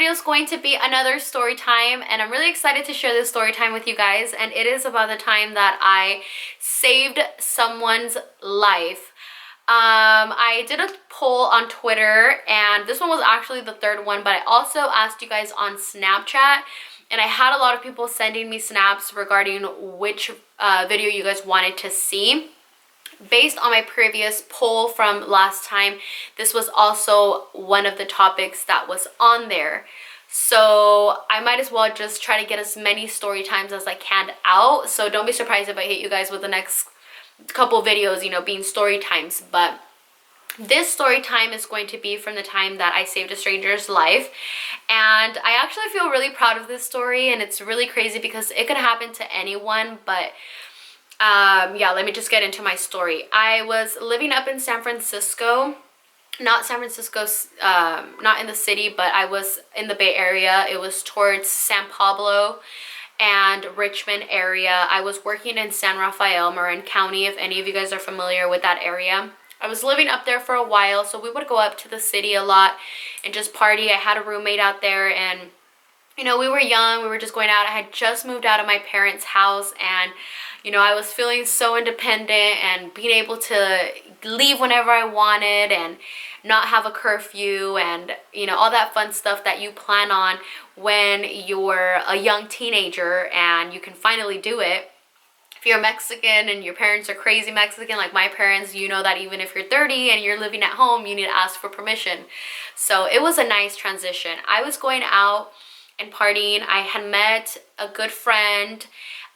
video is going to be another story time, and I'm really excited to share this story time with you guys. And it is about the time that I saved someone's life. I did a poll on Twitter, and this one was actually the third one, but I also asked you guys on Snapchat, and I had a lot of people sending me snaps regarding which video you guys wanted to see. Based on my previous poll from last time, this was also one of the topics that was on there. So I might as well just try to get as many story times as I can out. So don't be surprised if I hit you guys with the next couple videos, you know, being story times. But this story time is going to be from the time that I saved a stranger's life. And I actually feel really proud of this story, and it's really crazy because it could happen to anyone. But yeah, let me just get into my story. I was living up in San Francisco, not San Francisco, not in the city, but I was in the Bay Area. It was towards San Pablo and Richmond area. I was working in San Rafael, Marin County, if any of you guys are familiar with that area. I was living up there for a while, so we would go up to the city a lot and just party. I had a roommate out there, and you know, we were young, we were just going out. I had just moved out of my parents' house, and you know, I was feeling so independent and being able to leave whenever I wanted and not have a curfew and, you know, all that fun stuff that you plan on when you're a young teenager and you can finally do it. If you're Mexican and your parents are crazy Mexican like my parents, you know that even if you're 30 and you're living at home, you need to ask for permission. So it was a nice transition. I was going out and partying. I had met a good friend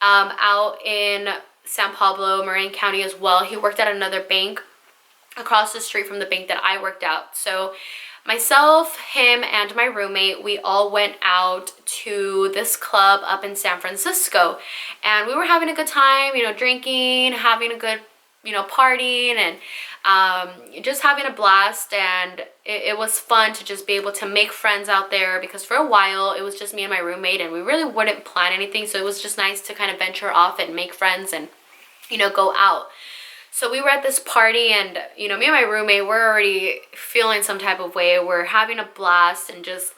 out in San Pablo, Marin County as well. He worked at another bank across the street from the bank that I worked at. So myself, him, and my roommate, we all went out to this club up in San Francisco, and we were having a good time, you know, drinking, having a good, you know, partying, and just having a blast. And it was fun to just be able to make friends out there, because for a while it was just me and my roommate and we really wouldn't plan anything, so it was just nice to kind of venture off and make friends and, you know, go out. So we were at this party, and you know, me and my roommate, we're already feeling some type of way. We're having a blast and just,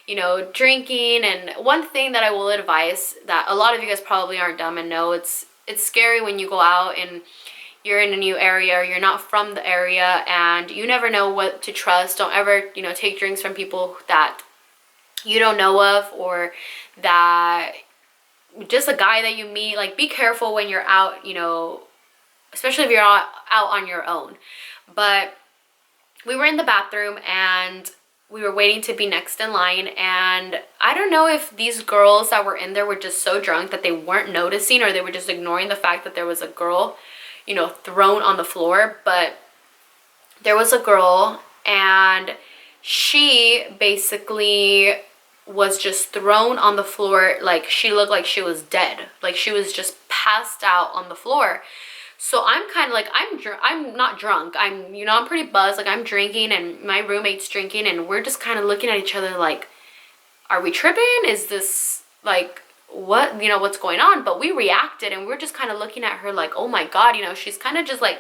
you know, drinking. And one thing that I will advise, that a lot of you guys probably aren't dumb and know, it's scary when you go out and you're in a new area or you're not from the area and you never know what to trust. Don't ever, you know, take drinks from people that you don't know of, or that just a guy that you meet. Like, be careful when you're out, you know, especially if you're out on your own. But we were in the bathroom and we were waiting to be next in line, and I don't know if these girls that were in there were just so drunk that they weren't noticing, or they were just ignoring the fact that there was a girl, you know, thrown on the floor. But there was a girl, and she basically was just thrown on the floor. Like, she looked like she was dead. Like, she was just passed out on the floor. So I'm kind of like, I'm not drunk. You know, I'm pretty buzzed. Like, I'm drinking and my roommate's drinking, and we're just kind of looking at each other like, are we tripping? Is this like, what, you know, what's going on? But we reacted, and we're just kind of looking at her like, oh my God, you know, she's kind of just like,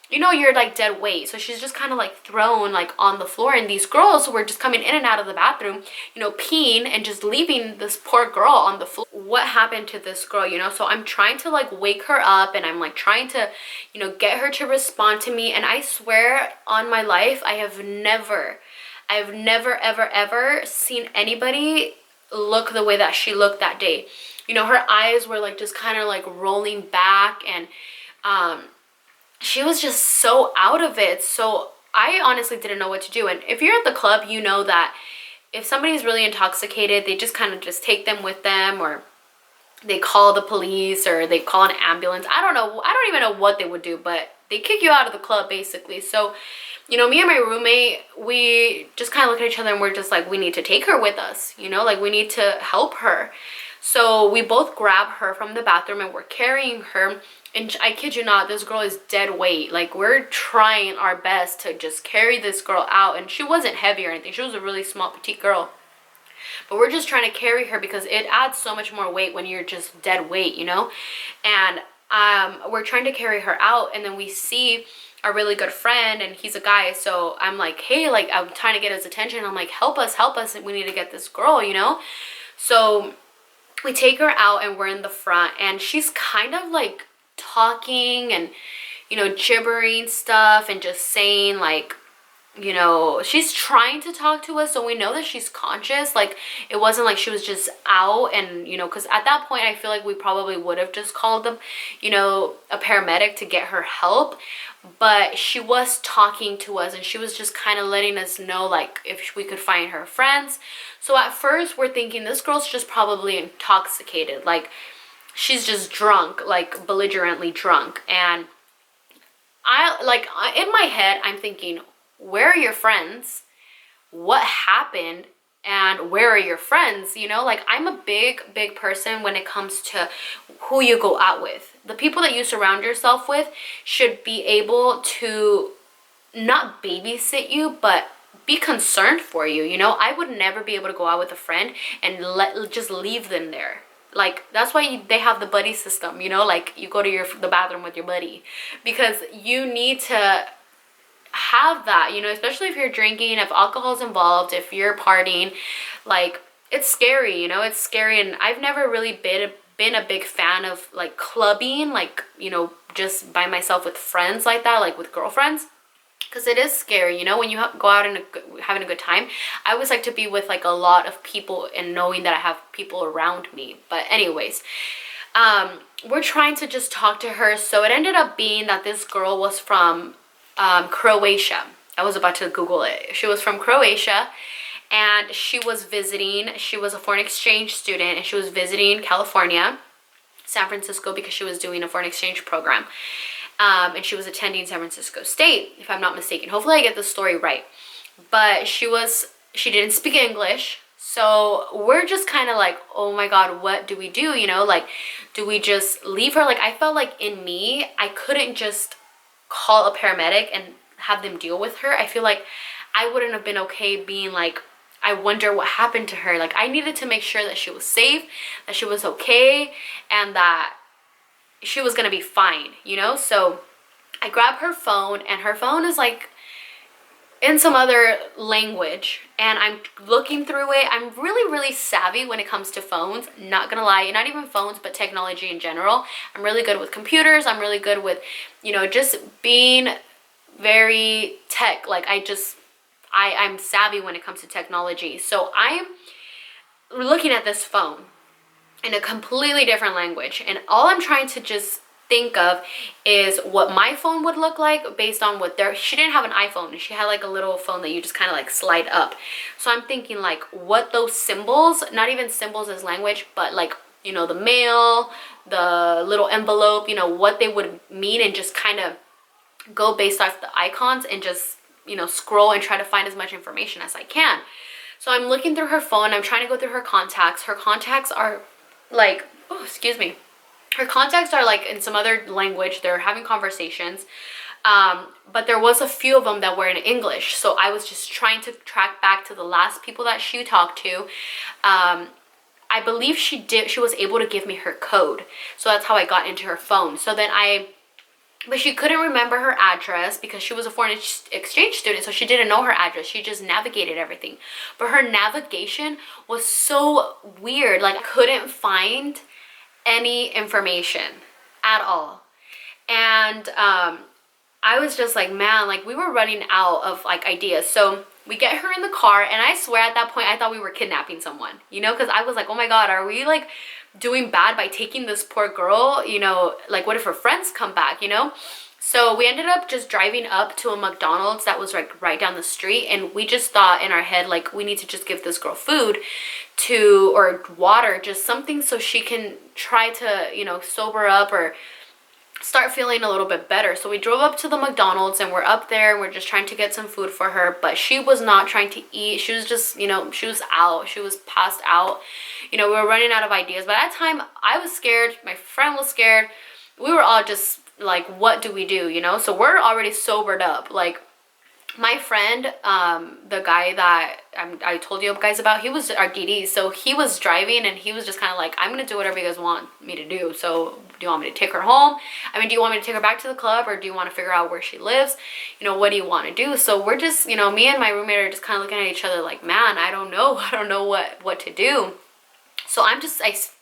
you know, you're like dead weight. So she's just kind of like thrown like on the floor, and these girls were just coming in and out of the bathroom, you know, peeing and just leaving this poor girl on the floor. What happened to this girl, you know? So I'm trying to like wake her up, and I'm like trying to, you know, get her to respond to me. And I swear on my life, I have never ever seen anybody look the way that she looked that day. You know, her eyes were like just kind of like rolling back, and she was just so out of it. So I honestly didn't know what to do. And if you're at the club, you know that if somebody's really intoxicated, they just kind of just take them with them, or they call the police, or they call an ambulance. I don't know. I don't even know what they would do, but they kick you out of the club basically. So, you know, me and my roommate, we just kind of look at each other and we're just like, we need to take her with us, you know, like we need to help her. So we both grab her from the bathroom and we're carrying her. And I kid you not, this girl is dead weight. Like, we're trying our best to just carry this girl out. And she wasn't heavy or anything. She was a really small, petite girl. But we're just trying to carry her because it adds so much more weight when you're just dead weight, you know? And we're trying to carry her out, and then we see a really good friend, and he's a guy, so I'm like, hey, like, I'm trying to get his attention. I'm like, help us, we need to get this girl, you know? So we take her out and we're in the front, and she's kind of like talking and, you know, gibbering stuff and just saying like, you know, she's trying to talk to us, so we know that she's conscious. Like, it wasn't like she was just out, and, you know, because at that point I feel like we probably would have just called them, you know, a paramedic to get her help. But she was talking to us, and she was just kind of letting us know like if we could find her friends. So at first we're thinking this girl's just probably intoxicated, like she's just drunk, like belligerently drunk. And in my head I'm thinking, where are your friends? What happened? And where are your friends? You know, like, I'm a big person when it comes to who you go out with. The people that you surround yourself with should be able to not babysit you, but be concerned for you. You know, I would never be able to go out with a friend and just leave them there. Like, that's why they have the buddy system, you know, like you go to the bathroom with your buddy, because you need to have that, you know, especially if you're drinking, if alcohol's involved, if you're partying. Like, it's scary, you know, it's scary. And I've never really been a big fan of like clubbing, like, you know, just by myself with friends like that, like with girlfriends, because it is scary, you know, when you go out and having a good time. I always like to be with like a lot of people and knowing that I have people around me. But anyways, we're trying to just talk to her. So it ended up being that this girl was from Croatia. I was about to Google it. She was from Croatia, and she was visiting. She was a foreign exchange student, and she was visiting California, San Francisco, because she was doing a foreign exchange program. And she was attending San Francisco State, if I'm not mistaken. Hopefully I get the story right. But she didn't speak English. So we're just kind of like, oh my God, what do we do? You know, like, do we just leave her? Like, I felt like in me, I couldn't just call a paramedic and have them deal with her. I feel like I wouldn't have been okay being like, I wonder what happened to her. Like, I needed to make sure that she was safe, that she was okay, and that she was gonna be fine, you know? So I grab her phone, and her phone is like in some other language, and I'm looking through it. I'm really savvy when it comes to phones, not gonna lie. Not even phones, but technology in general. I'm really good with computers. I'm really good with, you know, just being very tech. Like, I'm savvy when it comes to technology. So I'm looking at this phone in a completely different language, and all I'm trying to just think of is what my phone would look like based on what she didn't have an iPhone. She had like a little phone that you just kind of like slide up. So I'm thinking like what those symbols, not even symbols as language, but like, you know, the mail, the little envelope, you know, what they would mean, and just kind of go based off the icons and just, you know, scroll and try to find as much information as I can. So I'm looking through her phone. I'm trying to go through her contacts. Her contacts are like, oh, excuse me. Her contacts are like in some other language. They're having conversations. But there was a few of them that were in English. So I was just trying to track back to the last people that she talked to. I believe she was able to give me her code. So that's how I got into her phone. So then but she couldn't remember her address because she was a foreign exchange student, so she didn't know her address. She just navigated everything. But her navigation was so weird. Like, I couldn't find any information at all. And I was just like, man, like, we were running out of like ideas. So we get her in the car, and I swear at that point I thought we were kidnapping someone, you know, because I was like, oh my God, are we like doing bad by taking this poor girl? You know, like, what if her friends come back, you know? So we ended up just driving up to a McDonald's that was like right down the street, and we just thought in our head, like, we need to just give this girl food or water, just something so she can try to, you know, sober up or start feeling a little bit better. So we drove up to the McDonald's, and we're up there, and we're just trying to get some food for her, but she was not trying to eat. She was just, you know, she was out. She was passed out. You know, we were running out of ideas. By that time, I was scared. My friend was scared. We were all just like, what do we do, you know? So we're already sobered up. Like, my friend, the guy that I told you guys about, he was our DD. So he was driving and he was just kind of like, I'm going to do whatever you guys want me to do. So do you want me to take her home? I mean, do you want me to take her back to the club, or do you want to figure out where she lives? You know, what do you want to do? So we're just, you know, me and my roommate are just kind of looking at each other like, man, I don't know. I don't know what to do. So I'm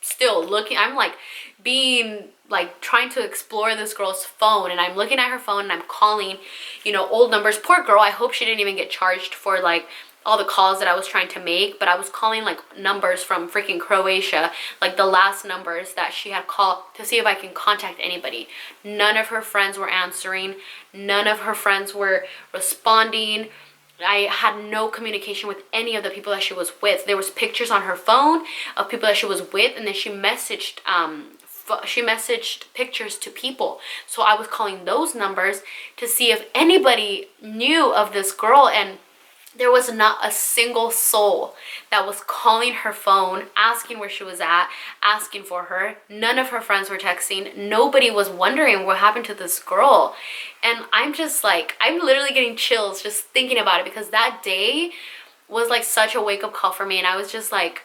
still looking, I'm like being like trying to explore this girl's phone, and I'm looking at her phone and I'm calling, you know, old numbers. Poor girl, I hope she didn't even get charged for like all the calls that I was trying to make, but I was calling like numbers from freaking Croatia, like the last numbers that she had called, to see if I can contact anybody. None of her friends were answering. None of her friends were responding. I had no communication with any of the people that she was with. There was pictures on her phone of people that she was with, and then she messaged pictures to people. So I was calling those numbers to see if anybody knew of this girl, and there was not a single soul that was calling her phone, asking where she was at, asking for her. None of her friends were texting. Nobody was wondering what happened to this girl. And I'm just like, I'm literally getting chills just thinking about it, because that day was like such a wake-up call for me. And I was just like,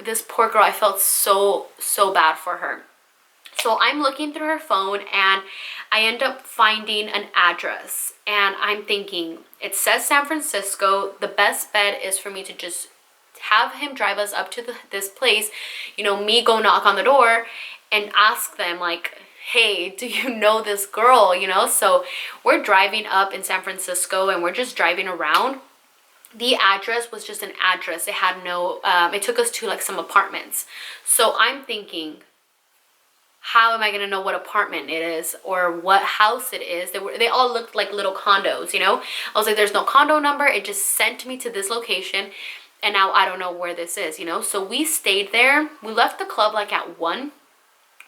this poor girl, I felt so bad for her. So I'm looking through her phone and I end up finding an address, and I'm thinking, it says San Francisco. The best bet is for me to just have him drive us up to this place, you know, me go knock on the door and ask them like, hey, do you know this girl, you know? So we're driving up in San Francisco and we're just driving around. The address was just an address. It had no, it took us to like some apartments. So I'm thinking, how am I gonna know what apartment it is or what house it is? They all looked like little condos, you know? I was like, there's no condo number. It just sent me to this location, and now I don't know where this is, you know? So we stayed there. We left the club like at 1.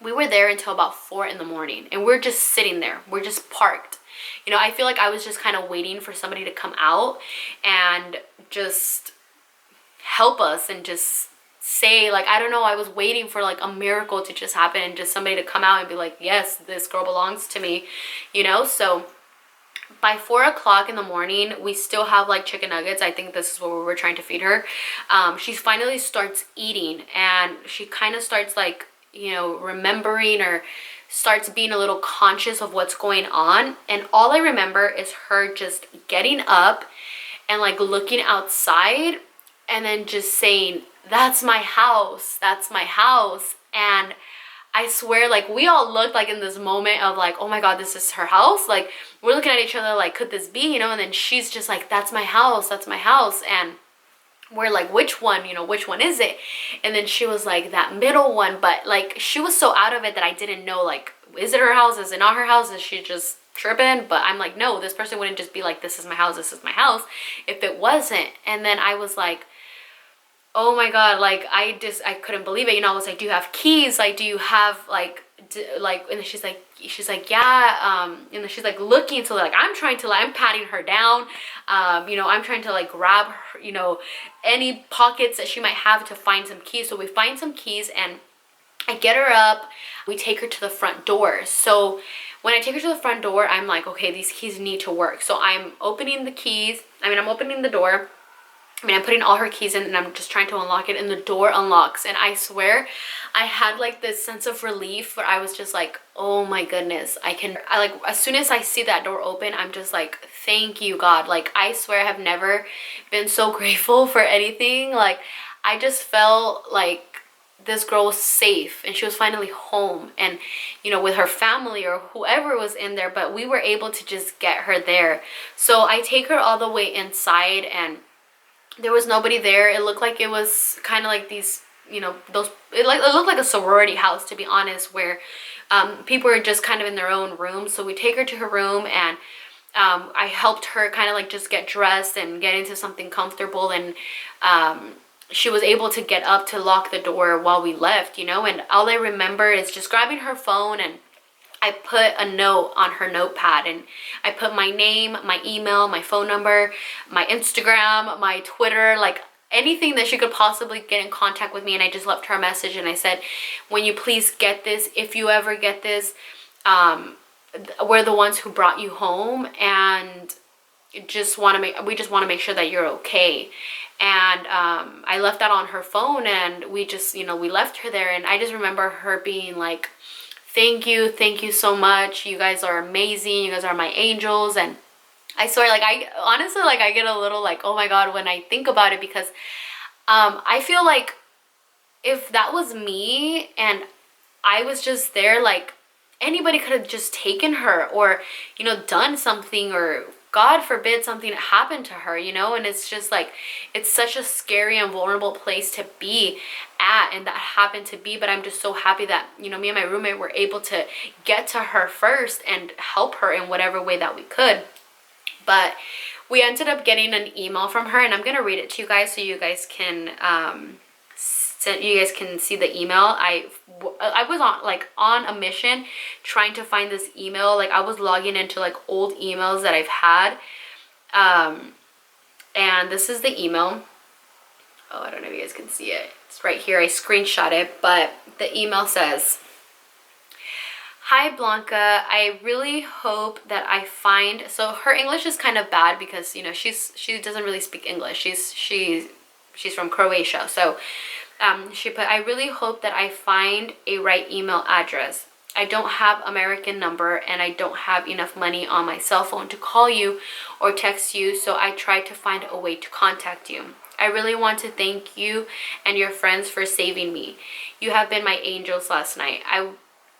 We were there until about 4 in the morning, and we're just sitting there. We're just parked. You know, I feel like I was just kind of waiting for somebody to come out and just help us and just say, like, I don't know, I was waiting for like a miracle to just happen and just somebody to come out and be like, yes, this girl belongs to me, you know? So by 4 o'clock in the morning, we still have like chicken nuggets. I think this is what we were trying to feed her. She finally starts eating, and she kind of starts like, you know, remembering, or starts being a little conscious of what's going on. And all I remember is her just getting up and like looking outside and then just saying, that's my house, that's my house. And I swear, like, we all looked like in this moment of like, oh my God, this is her house. Like, we're looking at each other like, could this be, you know? And then she's just like, that's my house, that's my house. And we're like, which one, you know, which one is it? And then she was like, that middle one. But like, she was so out of it that I didn't know, like, is it her house, is it not her house, is she just tripping? But I'm like, no, this person wouldn't just be like, this is my house, this is my house, if it wasn't. And then I was like, oh my God, like, I couldn't believe it, you know? I was like, do you have keys? Like, do you have like, and then she's like, yeah, and then she's like looking, so like, I'm trying to, like, I'm patting her down, you know, I'm trying to like grab her, you know, any pockets that she might have to find some keys. So we find some keys and I get her up, we take her to the front door. So when I take her to the front door, I'm like, okay, these keys need to work. So I'm opening the keys, I'm opening the door. I'm putting all her keys in, and I'm just trying to unlock it, and the door unlocks. And I swear, I had like this sense of relief where I was just like, oh my goodness, I like, as soon as I see that door open, I'm just like, thank you, God. Like, I swear I have never been so grateful for anything. Like, I just felt like this girl was safe and she was finally home, and, you know, with her family or whoever was in there, but we were able to just get her there. So I take her all the way inside, and there was nobody there. It looked like it was kind of like these, you know, it looked like a sorority house, to be honest, where people were just kind of in their own room. So we take her to her room, and I helped her kind of like just get dressed and get into something comfortable, and she was able to get up to lock the door while we left, you know. And all I remember is just grabbing her phone, and I put a note on her notepad, and I put my name, my email, my phone number, my Instagram, my Twitter, like anything that she could possibly get in contact with me. And I just left her a message, and I said, when you please get this, if you ever get this, we're the ones who brought you home, and we just want to make sure that you're okay. And I left that on her phone, and we just, you know, we left her there. And I just remember her being like, thank you so much, you guys are amazing, you guys are my angels. And I swear, like, I honestly, like, I get a little like, oh my god, when I think about it, because I feel like if that was me and I was just there, like, anybody could have just taken her, or, you know, done something, or God forbid something happened to her, you know. And it's just like, it's such a scary and vulnerable place to be at, and that happened to be. But I'm just so happy that, you know, me and my roommate were able to get to her first and help her in whatever way that we could. But we ended up getting an email from her, and I'm gonna read it to you guys so you guys can see the email. I was on a mission trying to find this email. Like, I was logging into like old emails that I've had, and this is the email. Oh, I don't know if you guys can see it. It's right here. I screenshot it, but the email says, "Hi Blanca, I really hope that I find," so her English is kind of bad because, you know, she doesn't really speak English. She's from Croatia. So she put, "I really hope that I find a right email address. I don't have American number, and I don't have enough money on my cell phone to call you or text you, so I tried to find a way to contact you. I really want to thank you and your friends for saving me. You have been my angels last night.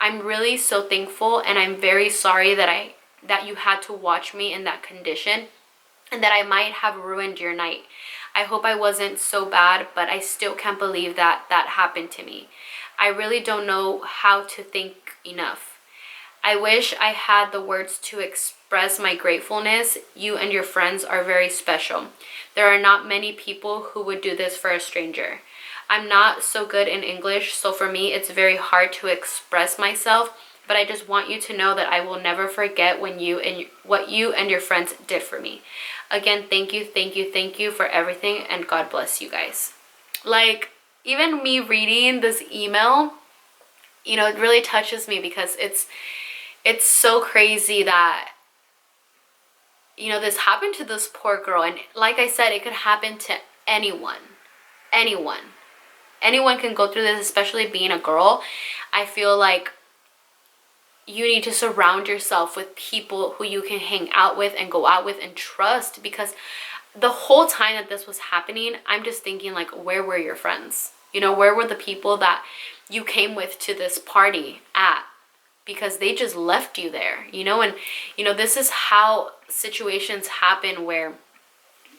I'm really so thankful, and I'm very sorry that you had to watch me in that condition, and that I might have ruined your night. I hope I wasn't so bad, but I still can't believe that happened to me. I really don't know how to thank enough. I wish I had the words to express my gratefulness. You and your friends are very special. There are not many people who would do this for a stranger. I'm not so good in English, so for me it's very hard to express myself, but I just want you to know that I will never forget what you and your friends did for me. Again, thank you for everything, and God bless you guys." Like, even me reading this email, you know, it really touches me, because it's so crazy that, you know, this happened to this poor girl. And like I said, it could happen to anyone. Anyone can go through this, especially being a girl. I feel like you need to surround yourself with people who you can hang out with and go out with and trust, because the whole time that this was happening, I'm just thinking, like, where were your friends? You know, where were the people that you came with to this party at? Because they just left you there, you know. And, you know, this is how situations happen, where,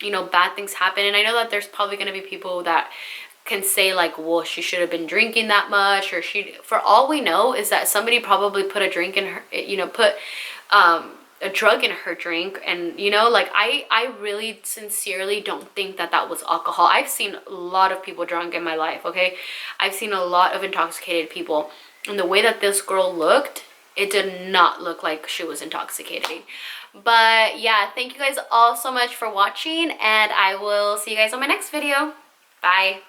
you know, bad things happen. And I know that there's probably going to be people that can say, like, well, she should have been drinking that much, or for all we know is that somebody probably put a drink in her, you know, put a drug in her drink. And, you know, like, I really sincerely don't think that was alcohol. I've seen a lot of people drunk in my life, okay? I've seen a lot of intoxicated people, and the way that this girl looked, it did not look like she was intoxicated. But yeah, thank you guys all so much for watching, and I will see you guys on my next video. Bye.